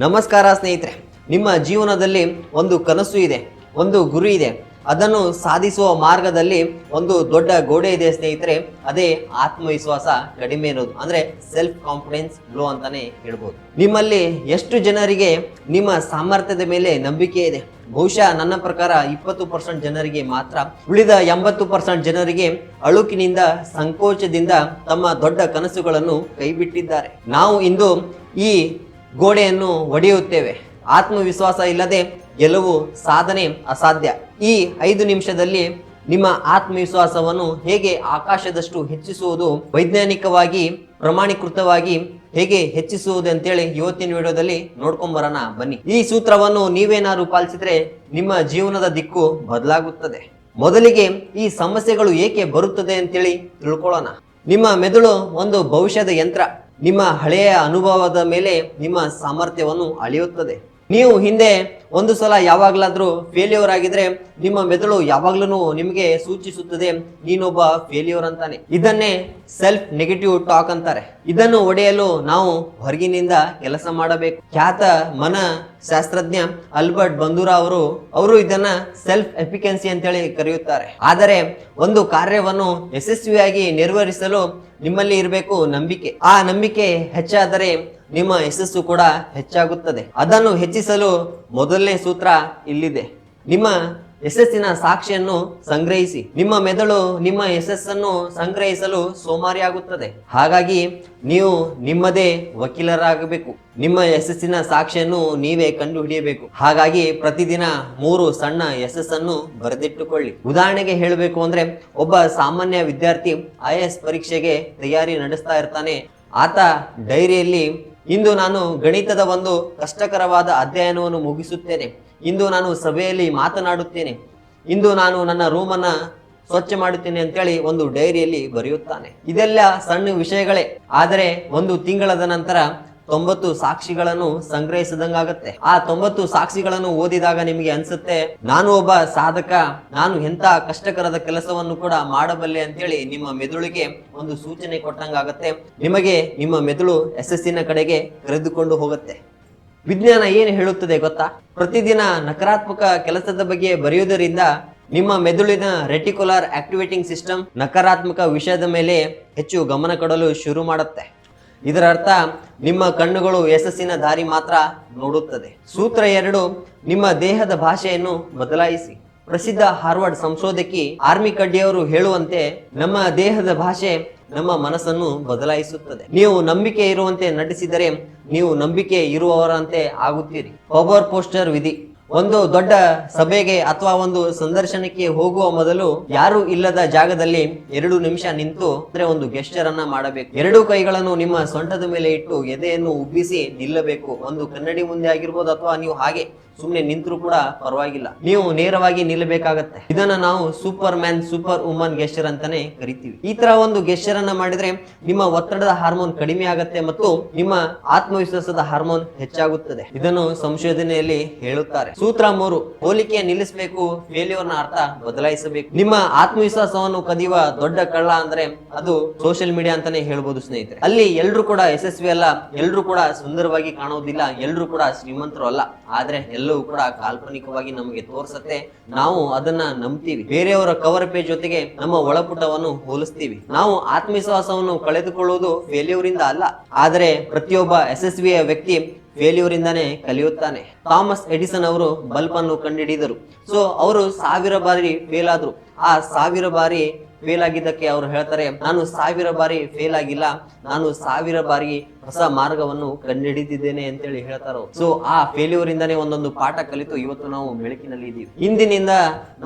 ನಮಸ್ಕಾರ ಸ್ನೇಹಿತರೆ, ನಿಮ್ಮ ಜೀವನದಲ್ಲಿ ಒಂದು ಕನಸು ಇದೆ, ಒಂದು ಗುರಿ ಇದೆ. ಅದನ್ನು ಸಾಧಿಸುವ ಮಾರ್ಗದಲ್ಲಿ ಒಂದು ದೊಡ್ಡ ಗೋಡೆ ಇದೆ ಸ್ನೇಹಿತರೆ. ಅದೇ ಆತ್ಮವಿಶ್ವಾಸ ಕಡಿಮೆ ಇರೋದು, ಅಂದ್ರೆ ಸೆಲ್ಫ್ ಕಾನ್ಫಿಡೆನ್ಸ್ ಲೋ ಅಂತಾನೆ ಹೇಳ್ಬೋದು. ನಿಮ್ಮಲ್ಲಿ ಎಷ್ಟು ಜನರಿಗೆ ನಿಮ್ಮ ಸಾಮರ್ಥ್ಯದ ಮೇಲೆ ನಂಬಿಕೆ ಇದೆ? ಬಹುಶಃ ನನ್ನ ಪ್ರಕಾರ 20% ಜನರಿಗೆ ಮಾತ್ರ. ಉಳಿದ 80% ಜನರಿಗೆ ಅಳುಕಿನಿಂದ, ಸಂಕೋಚದಿಂದ ತಮ್ಮ ದೊಡ್ಡ ಕನಸುಗಳನ್ನು ಕೈಬಿಟ್ಟಿದ್ದಾರೆ. ನಾವು ಇಂದು ಈ ಗೋಡೆಯನ್ನು ಒಡೆಯುತ್ತೇವೆ. ಆತ್ಮವಿಶ್ವಾಸ ಇಲ್ಲದೆ ಗೆಲುವು, ಸಾಧನೆ ಅಸಾಧ್ಯ. ಈ 5 ನಿಮಿಷದಲ್ಲಿ ನಿಮ್ಮ ಆತ್ಮವಿಶ್ವಾಸವನ್ನು ಹೇಗೆ ಆಕಾಶದಷ್ಟು ಹೆಚ್ಚಿಸುವುದು, ವೈಜ್ಞಾನಿಕವಾಗಿ ಪ್ರಮಾಣೀಕೃತವಾಗಿ ಹೇಗೆ ಹೆಚ್ಚಿಸುವುದು ಅಂತೇಳಿ ಇವತ್ತಿನ ವಿಡಿಯೋದಲ್ಲಿ ನೋಡ್ಕೊಂಬರೋಣ ಬನ್ನಿ. ಈ ಸೂತ್ರವನ್ನು ನೀವೇನಾದ್ರು ಪಾಲಿಸಿದ್ರೆ ನಿಮ್ಮ ಜೀವನದ ದಿಕ್ಕು ಬದಲಾಗುತ್ತದೆ. ಮೊದಲಿಗೆ ಈ ಸಮಸ್ಯೆಗಳು ಏಕೆ ಬರುತ್ತದೆ ಅಂತೇಳಿ ತಿಳ್ಕೊಳ್ಳೋಣ. ನಿಮ್ಮ ಮೆದುಳು ಒಂದು ಭವಿಷ್ಯದ ಯಂತ್ರ. ನಿಮ್ಮ ಹಳೆಯ ಅನುಭವದ ಮೇಲೆ ನಿಮ್ಮ ಸಾಮರ್ಥ್ಯವನ್ನು ಅಳೆಯುತ್ತದೆ. ನೀವು ಹಿಂದೆ ಒಂದು ಸಲ ಯಾವಾಗ್ಲಾದ್ರೂ ಫೇಲ್ಯೂರ್ ಆಗಿದ್ರೆ ನಿಮ್ಮ ಮೆದುಳು ಯಾವಾಗ್ಲೂ ನಿಮಗೆ ಸೂಚಿಸುತ್ತದೆ ನೀನೊಬ್ಬ ಫೇಲ್ಯೂರ್ ಅಂತಾನೆ. ಇದನ್ನೇ ಸೆಲ್ಫ್ ನೆಗೆಟಿವ್ ಟಾಕ್ ಅಂತಾರೆ. ಇದನ್ನು ಒಡೆಯಲು ನಾವು ಹೊರಗಿನಿಂದ ಕೆಲಸ ಮಾಡಬೇಕು. ಖ್ಯಾತ ಮನಶಾಸ್ತ್ರಜ್ಞ ಆಲ್ಬರ್ಟ್ ಬಂದೂರಾ ಅವರು ಇದನ್ನ ಸೆಲ್ಫ್ ಎಫಿಕೆನ್ಸಿ ಅಂತೇಳಿ ಕರೆಯುತ್ತಾರೆ. ಆದರೆ ಒಂದು ಕಾರ್ಯವನ್ನು ಯಶಸ್ವಿಯಾಗಿ ನಿರ್ವಹಿಸಲು ನಿಮ್ಮಲ್ಲಿ ಇರಬೇಕು ನಂಬಿಕೆ. ಆ ನಂಬಿಕೆ ಹೆಚ್ಚಾದರೆ ನಿಮ್ಮ ಯಶಸ್ಸು ಕೂಡ ಹೆಚ್ಚಾಗುತ್ತದೆ. ಅದನ್ನು ಹೆಚ್ಚಿಸಲು ಮೊದಲನೇ ಸೂತ್ರ ಇಲ್ಲಿದೆ. ನಿಮ್ಮ ಯಶಸ್ಸಿನ ಸಾಕ್ಷಿಯನ್ನು ಸಂಗ್ರಹಿಸಿ. ನಿಮ್ಮ ಮೆದುಳು ನಿಮ್ಮ ಯಶಸ್ಸನ್ನು ಸಂಗ್ರಹಿಸಲು ಸೋಮಾರಿಯಾಗುತ್ತದೆ. ಹಾಗಾಗಿ ನೀವು ನಿಮ್ಮದೇ ವಕೀಲರಾಗಬೇಕು. ನಿಮ್ಮ ಯಶಸ್ಸಿನ ಸಾಕ್ಷಿಯನ್ನು ನೀವೇ ಕಂಡು ಹಿಡಿಯಬೇಕು. ಹಾಗಾಗಿ ಪ್ರತಿದಿನ 3 ಸಣ್ಣ ಯಶಸ್ಸನ್ನು ಬರೆದಿಟ್ಟುಕೊಳ್ಳಿ. ಉದಾಹರಣೆಗೆ ಹೇಳಬೇಕು ಅಂದ್ರೆ, ಒಬ್ಬ ಸಾಮಾನ್ಯ ವಿದ್ಯಾರ್ಥಿ IAS ಪರೀಕ್ಷೆಗೆ ತಯಾರಿ ನಡೆಸ್ತಾ ಇರ್ತಾನೆ. ಆತ ಡೈರಿಯಲ್ಲಿ, ಇಂದು ನಾನು ಗಣಿತದ ಒಂದು ಕಷ್ಟಕರವಾದ ಅಧ್ಯಯನವನ್ನು ಮುಗಿಸುತ್ತೇನೆ, ಇಂದು ನಾನು ಸಭೆಯಲ್ಲಿ ಮಾತನಾಡುತ್ತೇನೆ, ಇಂದು ನಾನು ನನ್ನ ರೂಮನ್ನ ಸ್ವಚ್ಛ ಮಾಡುತ್ತೇನೆ ಅಂತೇಳಿ ಒಂದು ಡೈರಿಯಲ್ಲಿ ಬರೆಯುತ್ತಾನೆ. ಇದೆಲ್ಲ ಸಣ್ಣ ವಿಷಯಗಳೇ, ಆದರೆ 1 ತಿಂಗಳದ ನಂತರ 90 ಸಾಕ್ಷಿಗಳನ್ನು ಸಂಗ್ರಹಿಸಿದಂಗಾಗತ್ತೆ. ಆ 90 ಸಾಕ್ಷಿಗಳನ್ನು ಓದಿದಾಗ ನಿಮಗೆ ಅನ್ಸುತ್ತೆ, ನಾನು ಒಬ್ಬ ಸಾಧಕ, ನಾನು ಎಂತ ಕಷ್ಟಕರದ ಕೆಲಸವನ್ನು ಕೂಡ ಮಾಡಬಲ್ಲೆ ಅಂತೇಳಿ ನಿಮ್ಮ ಮೆದುಳಿಗೆ ಒಂದು ಸೂಚನೆ ಕೊಟ್ಟಂಗಾಗತ್ತೆ. ನಿಮಗೆ ನಿಮ್ಮ ಮೆದುಳು ಯಶಸ್ಸಿನ ಕಡೆಗೆ ಕರೆದುಕೊಂಡು ಹೋಗುತ್ತೆ. ವಿಜ್ಞಾನ ಏನು ಹೇಳುತ್ತದೆ ಗೊತ್ತಾ? ಪ್ರತಿದಿನ ನಕಾರಾತ್ಮಕ ಕೆಲಸದ ಬಗ್ಗೆ ಬರೆಯುವುದರಿಂದ ನಿಮ್ಮ ಮೆದುಳಿನ ರೆಟಿಕ್ಯುಲರ್ ಆಕ್ಟಿವೇಟಿಂಗ್ ಸಿಸ್ಟಮ್ ನಕಾರಾತ್ಮಕ ವಿಷಯದ ಮೇಲೆ ಹೆಚ್ಚು ಗಮನ ಕೊಡಲು ಶುರು ಮಾಡುತ್ತೆ. ಇದರ ಅರ್ಥ ನಿಮ್ಮ ಕಣ್ಣುಗಳು ಯಶಸ್ಸಿನ ದಾರಿ ಮಾತ್ರ ನೋಡುತ್ತದೆ. ಸೂತ್ರ 2, ನಿಮ್ಮ ದೇಹದ ಭಾಷೆಯನ್ನು ಬದಲಾಯಿಸಿ. ಪ್ರಸಿದ್ಧ ಹಾರ್ವರ್ಡ್ ಸಂಶೋಧಕಿ ಆರ್ಮಿ ಕಡ್ಡಿಯವರು ಹೇಳುವಂತೆ, ನಮ್ಮ ದೇಹದ ಭಾಷೆ ನಮ್ಮ ಮನಸ್ಸನ್ನು ಬದಲಾಯಿಸುತ್ತದೆ. ನೀವು ನಂಬಿಕೆ ಇರುವಂತೆ ನಟಿಸಿದರೆ ನೀವು ನಂಬಿಕೆ ಇರುವವರಂತೆ ಆಗುತ್ತೀರಿ. ಪವರ್ ಪೋಸ್ಟರ್ ವಿಧಿ. ಒಂದು ದೊಡ್ಡ ಸಭೆಗೆ ಅಥವಾ ಒಂದು ಸಂದರ್ಶನಕ್ಕೆ ಹೋಗುವ ಮೊದಲು ಯಾರು ಇಲ್ಲದ ಜಾಗದಲ್ಲಿ 2 ನಿಮಿಷ ನಿಂತು ಒಂದು ಗೆಸ್ಚರ್ ಅನ್ನ ಮಾಡಬೇಕು. 2 ಕೈಗಳನ್ನು ನಿಮ್ಮ ಸೊಂಟದ ಮೇಲೆ ಇಟ್ಟು ಎದೆಯನ್ನು ಉಬ್ಬಿಸಿ ನಿಲ್ಲಬೇಕು. ಒಂದು ಕನ್ನಡಿ ಮುಂದೆ ಆಗಿರ್ಬೋದು, ಅಥವಾ ನೀವು ಹಾಗೆ ಸುಮ್ಮನೆ ನಿಂತರೂ ಕೂಡ ಪರವಾಗಿಲ್ಲ, ನೀವು ನೇರವಾಗಿ ನಿಲ್ಲಬೇಕಾಗತ್ತೆ. ಇದನ್ನ ನಾವು super man, super woman gesture ಅಂತಾನೆ ಕರಿತೀವಿ. ಈ ತರ ಒಂದು ಗೆಸ್ಚರ್ ಅನ್ನ ಮಾಡಿದ್ರೆ ನಿಮ್ಮ ಒತ್ತಡದ ಹಾರ್ಮೋನ್ ಕಡಿಮೆ ಆಗುತ್ತೆ ಮತ್ತು ನಿಮ್ಮ ಆತ್ಮವಿಶ್ವಾಸದ ಹಾರ್ಮೋನ್ ಹೆಚ್ಚಾಗುತ್ತದೆ. ಇದನ್ನು ಸಂಶೋಧನೆಯಲ್ಲಿ ಹೇಳುತ್ತಾರೆ. ಸೂತ್ರ 3, ಹೋಲಿಕೆ ನಿಲ್ಲಿಸಬೇಕು, ಫೇಲ್ಯೂರ್ ನ ಅರ್ಥ ಬದಲಾಯಿಸಬೇಕು. ನಿಮ್ಮ ಆತ್ಮವಿಶ್ವಾಸವನ್ನು ಕದಿಯುವ ದೊಡ್ಡ ಕಳ್ಳ ಅಂದ್ರೆ ಅದು ಸೋಷಿಯಲ್ ಮೀಡಿಯಾ ಅಂತಾನೆ ಹೇಳ್ಬೋದು ಸ್ನೇಹಿತರೆ. ಅಲ್ಲಿ ಎಲ್ರು ಕೂಡ ಯಶಸ್ವಿ ಅಲ್ಲ, ಎಲ್ರು ಕೂಡ ಸುಂದರವಾಗಿ ಕಾಣೋದಿಲ್ಲ, ಎಲ್ರು ಕೂಡ ಶ್ರೀಮಂತರು ಅಲ್ಲ. ಆದ್ರೆ ಎಲ್ಲವೂ ಕೂಡ ಕಾಲ್ಪನಿಕವಾಗಿ ನಮಗೆ ತೋರಿಸುತ್ತೆ. ನಾವು ಅದನ್ನ ನಂಬ್ತೀವಿ. ಬೇರೆಯವರ ಕವರ್ ಪೇಜ್ ಜೊತೆಗೆ ನಮ್ಮ ಒಳಪುಟವನ್ನು ಹೋಲಿಸ್ತೀವಿ. ನಾವು ಆತ್ಮವಿಶ್ವಾಸವನ್ನು ಕಳೆದುಕೊಳ್ಳುವುದು ಫೇಲ್ಯೂರ್ ಇಂದ ಅಲ್ಲ, ಆದರೆ ಪ್ರತಿಯೊಬ್ಬ ಯಶಸ್ವಿಯ ವ್ಯಕ್ತಿ ಫೇಲ್ಯೂರ್ ಇಂದಾನೆ ಕಲಿಯುತ್ತಾನೆ. ಥಾಮಸ್ ಎಡಿಸನ್ ಅವರು ಬಲ್ಬ್ ಅನ್ನು ಕಂಡುಹಿಡಿದರು. ಸೊ ಅವರು 1000 ಬಾರಿ ಫೇಲ್ ಆದ್ರು. ಆ 1000 ಬಾರಿ ಫೇಲ್ ಆಗಿದ್ದಕ್ಕೆ ಅವರು ಹೇಳ್ತಾರೆ, ನಾನು 1000 ಬಾರಿ ಫೇಲ್ ಆಗಿಲ್ಲ, ನಾನು 1000 ಬಾರಿ ಹೊಸ ಮಾರ್ಗವನ್ನು ಕಂಡುಹಿಡಿದಿದ್ದೇನೆ ಅಂತೇಳಿ ಹೇಳ್ತಾರೋ. ಸೊ ಆ ಫೇಲ್ಯೂರ್ ಇಂದಾನೆ ಒಂದೊಂದು ಪಾಠ ಕಲಿತು ಇವತ್ತು ನಾವು ಬೆಳಕಿನಲ್ಲಿ ಇದ್ದೀವಿ. ಇಂದಿನಿಂದ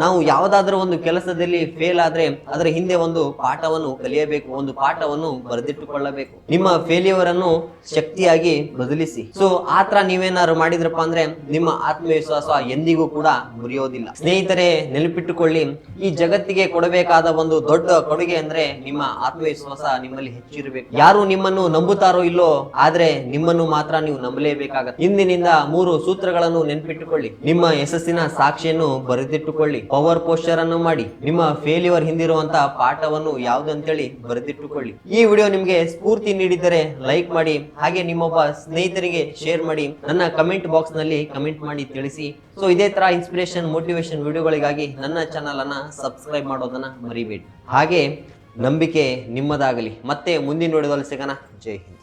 ನಾವು ಯಾವುದಾದ್ರೂ ಒಂದು ಕೆಲಸದಲ್ಲಿ ಫೇಲ್ ಆದ್ರೆ ಅದರ ಹಿಂದೆ ಒಂದು ಪಾಠವನ್ನು ಕಲಿಯಬೇಕು, ಒಂದು ಪಾಠವನ್ನು ಬರೆದಿಟ್ಟುಕೊಳ್ಳಬೇಕು. ನಿಮ್ಮ ಫೇಲ್ಯೂರ್ ಅನ್ನು ಶಕ್ತಿಯಾಗಿ ಬದಲಿಸಿ. ಸೊ ಆತರ ನೀವೇನಾದ್ರು ಮಾಡಿದ್ರಪ್ಪ ಅಂದ್ರೆ ನಿಮ್ಮ ಆತ್ಮವಿಶ್ವಾಸ ಎಂದಿಗೂ ಕೂಡ ಮುರಿಯೋದಿಲ್ಲ. ಸ್ನೇಹಿತರೆ, ನೆನಪಿಟ್ಟುಕೊಳ್ಳಿ, ಈ ಜಗತ್ತಿಗೆ ಕೊಡಬೇಕಾದ ಒಂದು ದೊಡ್ಡ ಕೊಡುಗೆ ಅಂದ್ರೆ ನಿಮ್ಮ ಆತ್ಮವಿಶ್ವಾಸ ನಿಮ್ಮಲ್ಲಿ ಹೆಚ್ಚಿರಬೇಕು. ಯಾರು ನಿಮ್ಮನ್ನು ನಂಬುತ್ತಾರೋ ಇಲ್ಲೋ, ಆದ್ರೆ ನಿಮ್ಮನ್ನು ಮಾತ್ರ ನೀವು ನಂಬಲೇಬೇಕಾಗತ್ತೆ. ಇಂದಿನಿಂದ 3 ಸೂತ್ರಗಳನ್ನು ನೆನ್ಪಿಟ್ಟುಕೊಳ್ಳಿ. ನಿಮ್ಮ ಯಶಸ್ಸಿನ ಸಾಕ್ಷಿಯನ್ನು ಬರೆದಿಟ್ಟುಕೊಳ್ಳಿ. ಪವರ್ ಪೋಸ್ಟರ್ ಅನ್ನು ಮಾಡಿ. ನಿಮ್ಮ ಫೇಲ್ಯೂರ್ ಹಿಂದಿರುವಂತ ಪಾಠವನ್ನು ಯಾವ್ದಂತೇಳಿ ಬರೆದಿಟ್ಟುಕೊಳ್ಳಿ. ಈ ವಿಡಿಯೋ ನಿಮ್ಗೆ ಸ್ಫೂರ್ತಿ ನೀಡಿದರೆ ಲೈಕ್ ಮಾಡಿ, ಹಾಗೆ ನಿಮ್ಮೊಬ್ಬ ಸ್ನೇಹಿತರಿಗೆ ಶೇರ್ ಮಾಡಿ. ನನ್ನ ಕಮೆಂಟ್ ಬಾಕ್ಸ್ ನಲ್ಲಿ ಕಮೆಂಟ್ ಮಾಡಿ ತಿಳಿಸಿ. ಸೊ ಇದೇ ತರ ಇನ್ಸ್ಪಿರೇಷನ್ ಮೋಟಿವೇಶನ್ ವಿಡಿಯೋಗಳಿಗಾಗಿ ನನ್ನ ಚಾನಲ್ ಅನ್ನ ಸಬ್ಸ್ಕ್ರೈಬ್ ಮಾಡೋದನ್ನ ಮರಿಬೇಡಿ. ಹಾಗೆ ನಂಬಿಕೆ ನಿಮ್ಮದಾಗಲಿ. ಮತ್ತೆ ಮುಂದಿನ ವಿಡಿಯೋದಲ್ಲಿ ಸಿಗೋಣ. ಜೈ ಹಿಂದ್.